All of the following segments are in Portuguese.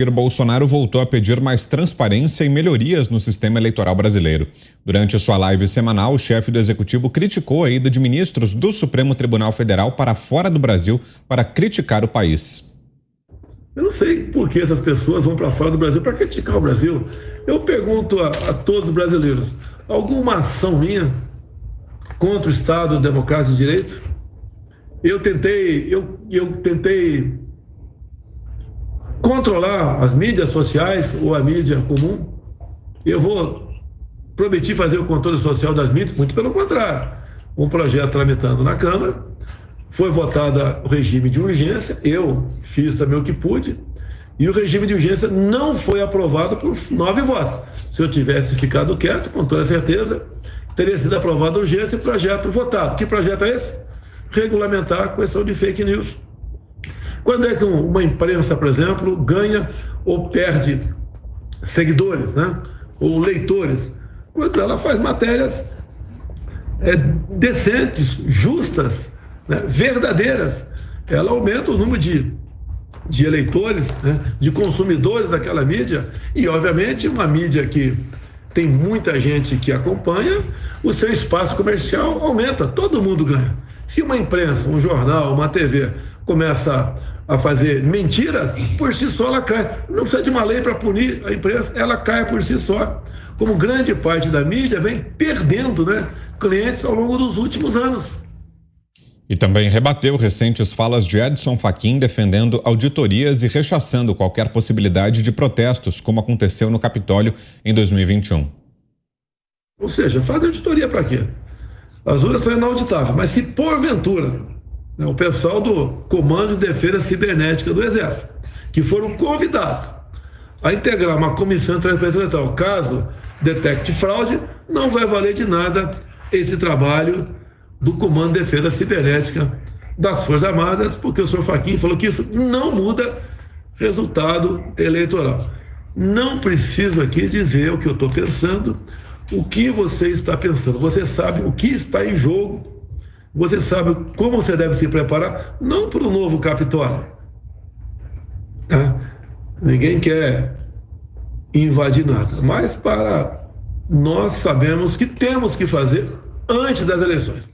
Jair Bolsonaro voltou a pedir mais transparência e melhorias no sistema eleitoral brasileiro. Durante sua live semanal, o chefe do executivo criticou a ida de ministros do Supremo Tribunal Federal para fora do Brasil para criticar o país. Eu não sei por que essas pessoas vão para fora do Brasil para criticar o Brasil. Eu pergunto a todos os brasileiros, alguma ação minha contra o Estado Democrático de Direito? Eu tentei controlar as mídias sociais ou a mídia comum. Prometi fazer o controle social das mídias, muito pelo contrário. Um projeto tramitando na Câmara, foi votado o regime de urgência, eu fiz também o que pude, e o regime de urgência não foi aprovado por 9 votos. Se eu tivesse ficado quieto, com toda certeza, teria sido aprovada a urgência e o projeto votado. Que projeto é esse? Regulamentar a questão de fake news. Quando é que uma imprensa, por exemplo, ganha ou perde seguidores, né? Ou leitores? Quando ela faz matérias decentes, justas, né? Verdadeiras. Ela aumenta o número de eleitores, né? De consumidores daquela mídia, e obviamente uma mídia que tem muita gente que acompanha, o seu espaço comercial aumenta, todo mundo ganha. Se uma imprensa, um jornal, uma TV começa a fazer mentiras, por si só ela cai. Não precisa de uma lei para punir a imprensa, ela cai por si só. Como grande parte da mídia vem perdendo, né, clientes ao longo dos últimos anos. E também rebateu recentes falas de Edson Fachin defendendo auditorias e rechaçando qualquer possibilidade de protestos, como aconteceu no Capitólio em 2021. Ou seja, fazer auditoria para quê? As urnas são inauditáveis, mas se porventura o pessoal do Comando de Defesa Cibernética do Exército, que foram convidados a integrar uma comissão de transparência eleitoral, caso detecte fraude, não vai valer de nada esse trabalho do Comando de Defesa Cibernética das Forças Armadas, porque o senhor Fachin falou que isso não muda resultado eleitoral. Não preciso aqui dizer o que eu estou pensando, o que você está pensando. Você sabe o que está em jogo. Você sabe como você deve se preparar, não para o novo Capitólio. Ninguém quer invadir nada, mas para nós sabemos que temos que fazer antes das eleições.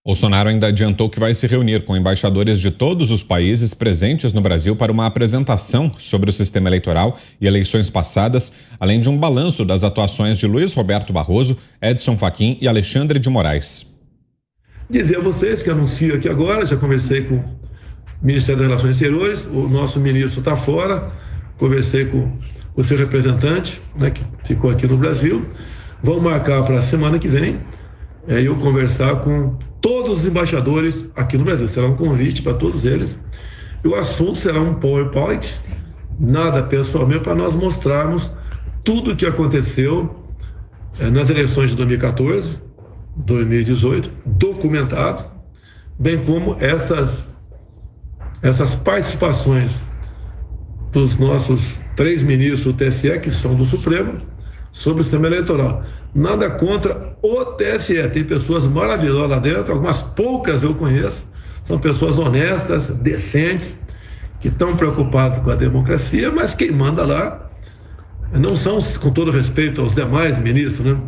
Bolsonaro ainda adiantou que vai se reunir com embaixadores de todos os países presentes no Brasil para uma apresentação sobre o sistema eleitoral e eleições passadas, além de um balanço das atuações de Luiz Roberto Barroso, Edson Fachin e Alexandre de Moraes. Dizer a vocês que anuncio aqui agora, já conversei com o Ministério das Relações Exteriores, o nosso ministro está fora, conversei com o seu representante, né, que ficou aqui no Brasil. Vamos marcar para a semana que vem, eu conversar com todos os embaixadores aqui no Brasil. Será um convite para todos eles. E o assunto será um PowerPoint, nada pessoal meu, para nós mostrarmos tudo o que aconteceu nas eleições de 2014, 2018, documentado, bem como essas participações dos nossos 3 ministros do TSE, que são do Supremo, sobre o sistema eleitoral. Nada contra o TSE, tem pessoas maravilhosas lá dentro, algumas poucas eu conheço, são pessoas honestas, decentes, que estão preocupadas com a democracia, mas quem manda lá não são, com todo respeito aos demais ministros, né?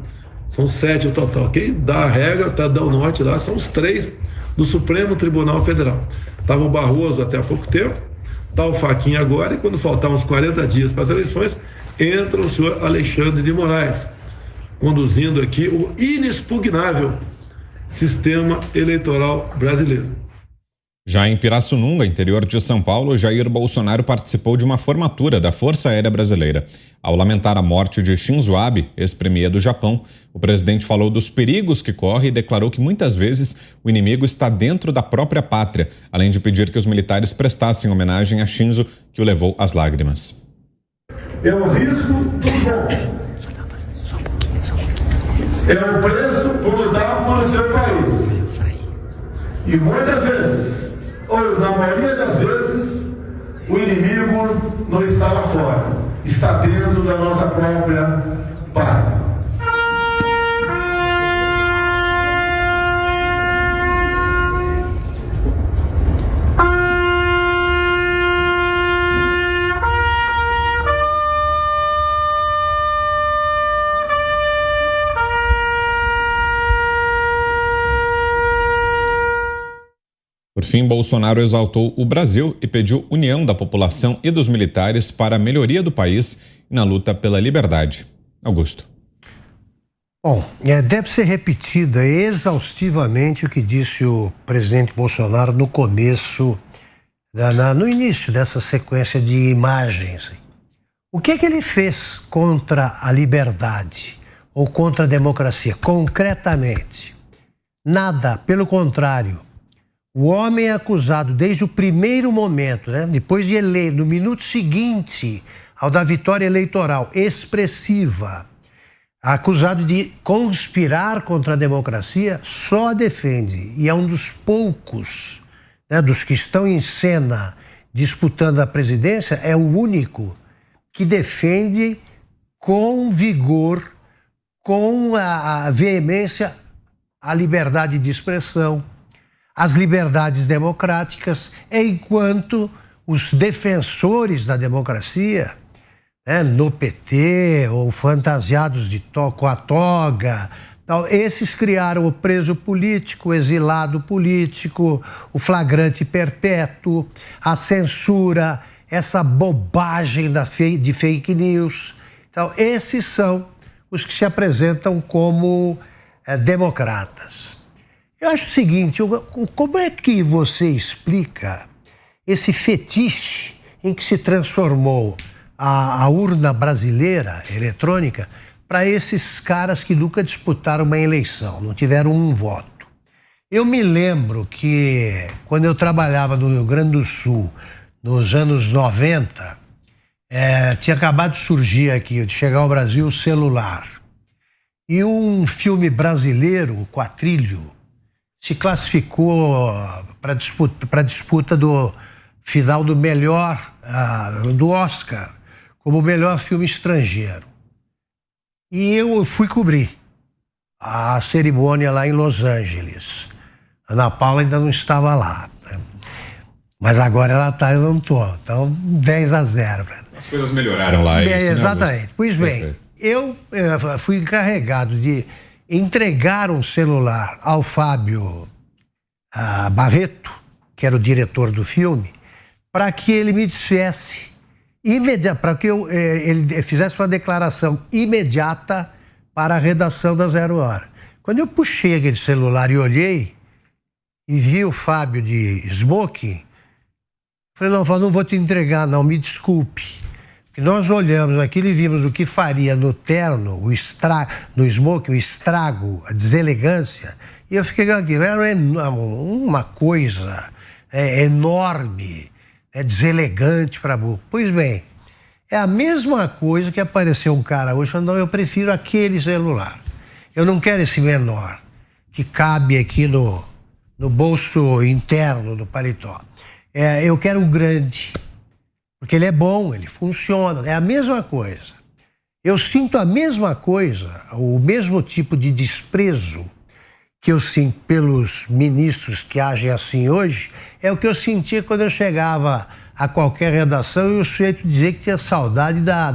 São 7 no total. Quem dá a regra, tá dando norte lá, são os 3 do Supremo Tribunal Federal. Estava o Barroso até há pouco tempo, está o Fachin agora, e quando faltar uns 40 dias para as eleições, entra o senhor Alexandre de Moraes, conduzindo aqui o inexpugnável sistema eleitoral brasileiro. Já em Pirassununga, interior de São Paulo, Jair Bolsonaro participou de uma formatura da Força Aérea Brasileira. Ao lamentar a morte de Shinzo Abe, ex-premier do Japão, o presidente falou dos perigos que corre e declarou que muitas vezes o inimigo está dentro da própria pátria, além de pedir que os militares prestassem homenagem a Shinzo, que o levou às lágrimas. É o risco do jogo. É o preço por lutar por seu país. E muitas vezes, ou na maioria das vezes, o inimigo não está lá fora, está dentro da nossa própria pátria. fim, Bolsonaro exaltou o Brasil e pediu união da população e dos militares para a melhoria do país e na luta pela liberdade. Augusto. Bom, deve ser repetida exaustivamente o que disse o presidente Bolsonaro no começo, no início dessa sequência de imagens. O que é que ele fez contra a liberdade ou contra a democracia, concretamente? Nada, pelo contrário. O homem é acusado desde o primeiro momento, depois de eleito, no minuto seguinte ao da vitória eleitoral expressiva, acusado de conspirar contra a democracia, só a defende. E é um dos poucos, dos que estão em cena disputando a presidência, é o único que defende com vigor, com a veemência, a liberdade de expressão, as liberdades democráticas, enquanto os defensores da democracia, no PT, ou fantasiados com a toga, esses criaram o preso político, o exilado político, o flagrante perpétuo, a censura, essa bobagem de fake news. Então, esses são os que se apresentam como democratas. Eu acho o seguinte, como é que você explica esse fetiche em que se transformou a urna brasileira eletrônica para esses caras que nunca disputaram uma eleição, não tiveram um voto? Eu me lembro que quando eu trabalhava no Rio Grande do Sul, nos anos 90, tinha acabado de surgir aqui, de chegar ao Brasil, o celular. E um filme brasileiro, o Quatrilho, se classificou para disputa do final do melhor, do Oscar, como o melhor filme estrangeiro. E eu fui cobrir a cerimônia lá em Los Angeles. A Ana Paula ainda não estava lá, mas agora ela está, eu não estou. Então, 10-0. As coisas melhoraram lá. Exatamente. Né, pois bem, eu fui encarregado de entregar um celular ao Fábio Barreto, que era o diretor do filme, para que ele me dissesse, para que ele fizesse uma declaração imediata para a redação da Zero Hora. Quando eu puxei aquele celular e olhei, e vi o Fábio de smoking, falei, não vou te entregar, não, me desculpe. Porque nós olhamos aquilo e vimos o que faria no terno, no smoking, o estrago, a deselegância, e eu fiquei com aquilo. Era uma coisa enorme, deselegante para burro. Pois bem, é a mesma coisa que apareceu um cara hoje falando, não, eu prefiro aquele celular. Eu não quero esse menor, que cabe aqui no bolso interno do paletó. Eu quero o grande, porque ele é bom, ele funciona, é a mesma coisa. Eu sinto a mesma coisa, o mesmo tipo de desprezo que eu sinto pelos ministros que agem assim hoje, é o que eu sentia quando eu chegava a qualquer redação e o sujeito dizia que tinha saudade da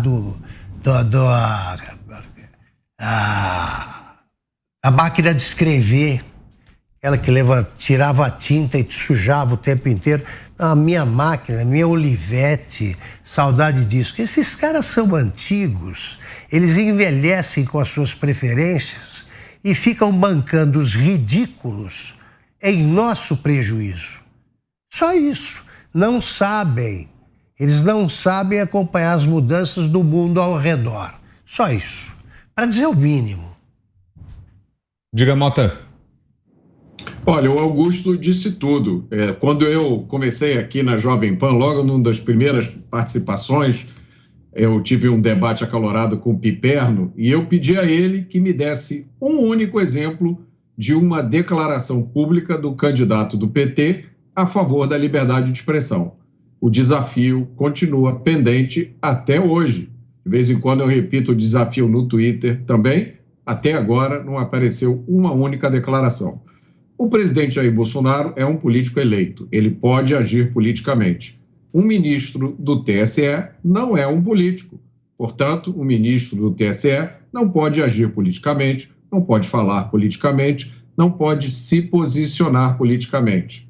máquina de escrever, aquela que tirava a tinta e te sujava o tempo inteiro. A minha máquina, a minha Olivetti, saudade disso. Esses caras são antigos, eles envelhecem com as suas preferências e ficam bancando os ridículos em nosso prejuízo. Só isso. Não sabem. Eles não sabem acompanhar as mudanças do mundo ao redor. Só isso. Para dizer o mínimo. Diga, Mota. Olha, o Augusto disse tudo. Quando eu comecei aqui na Jovem Pan, logo numa das primeiras participações, eu tive um debate acalorado com o Piperno e eu pedi a ele que me desse um único exemplo de uma declaração pública do candidato do PT a favor da liberdade de expressão. O desafio continua pendente até hoje. De vez em quando eu repito o desafio no Twitter também. Até agora não apareceu uma única declaração. O presidente Jair Bolsonaro é um político eleito. Ele pode agir politicamente. Um ministro do TSE não é um político. Portanto, o ministro do TSE não pode agir politicamente, não pode falar politicamente, não pode se posicionar politicamente.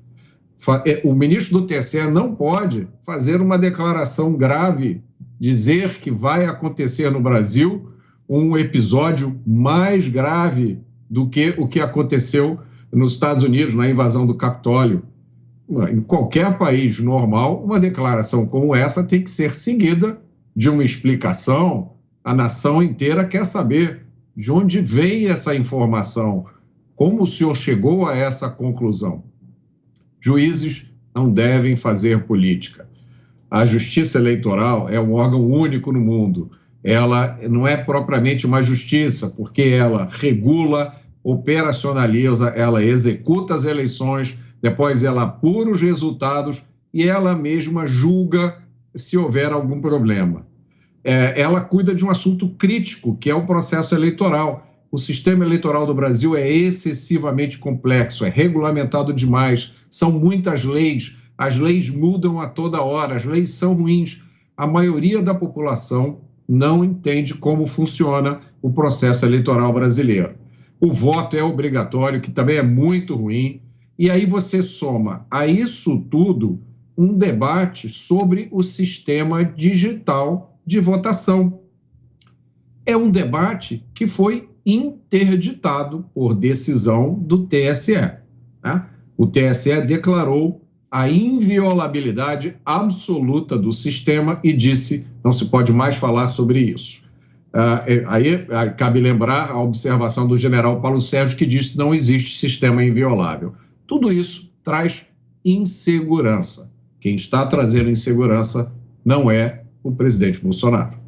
O ministro do TSE não pode fazer uma declaração grave, dizer que vai acontecer no Brasil um episódio mais grave do que o que aconteceu nos Estados Unidos, na invasão do Capitólio. Em qualquer país normal, uma declaração como essa tem que ser seguida de uma explicação. A nação inteira quer saber de onde vem essa informação, como o senhor chegou a essa conclusão. Juízes não devem fazer política. A Justiça Eleitoral é um órgão único no mundo. Ela não é propriamente uma justiça, porque ela regula, operacionaliza, ela executa as eleições, depois ela apura os resultados e ela mesma julga se houver algum problema. Ela cuida de um assunto crítico, que é o processo eleitoral. O sistema eleitoral do Brasil é excessivamente complexo, é regulamentado demais, são muitas leis, as leis mudam a toda hora, as leis são ruins. A maioria da população não entende como funciona o processo eleitoral brasileiro. O voto é obrigatório, que também é muito ruim, e aí você soma a isso tudo um debate sobre o sistema digital de votação. É um debate que foi interditado por decisão do TSE. Né? O TSE declarou a inviolabilidade absoluta do sistema e disse não se pode mais falar sobre isso. Aí cabe lembrar a observação do general Paulo Sérgio, que disse que não existe sistema inviolável. Tudo isso traz insegurança. Quem está trazendo insegurança não é o presidente Bolsonaro.